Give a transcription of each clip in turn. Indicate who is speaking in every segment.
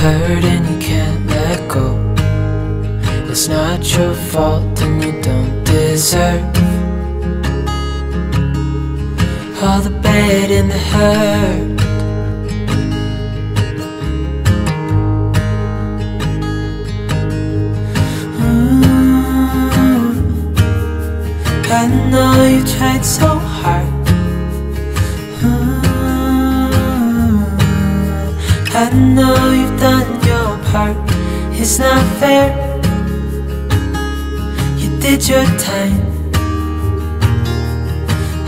Speaker 1: hurt and you can't let go. It's not your fault and you don't deserve all the bad and the hurt. I know you tried so hard. I know you've done your part. It's not fair. You did your time.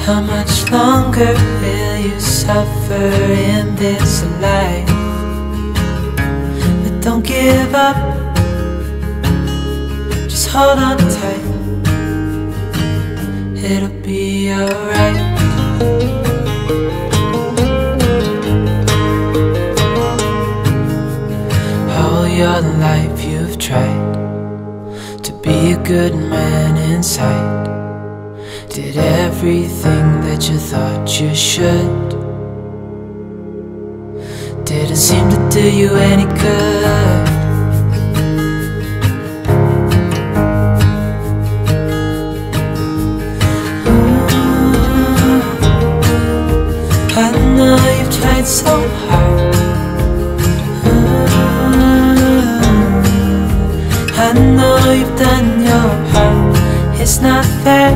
Speaker 1: How much longer will you suffer in this life? But don't give up. Just hold on tight. It'll be alright. All your life you've tried to be a good man inside. Did everything that you thought you should. Didn't seem to do you any good. I know you've tried so hard. I know you've done your part. It's not fair.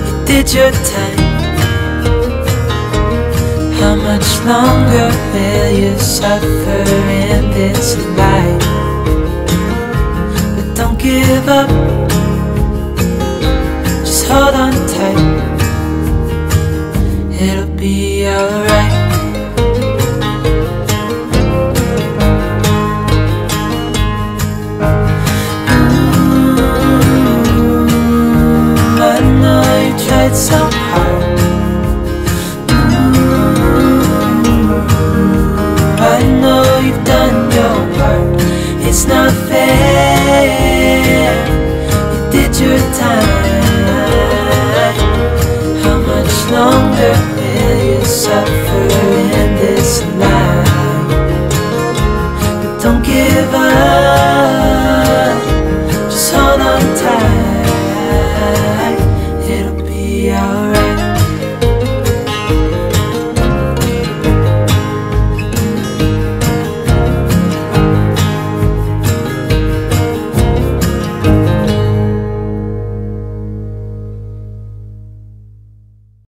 Speaker 1: You did your time. How much longer will you suffer in this life? But don't give up. Just hold on tight. It'll be alright. I know you tried so hard. I know you've done your part. It's not fair. You did your time.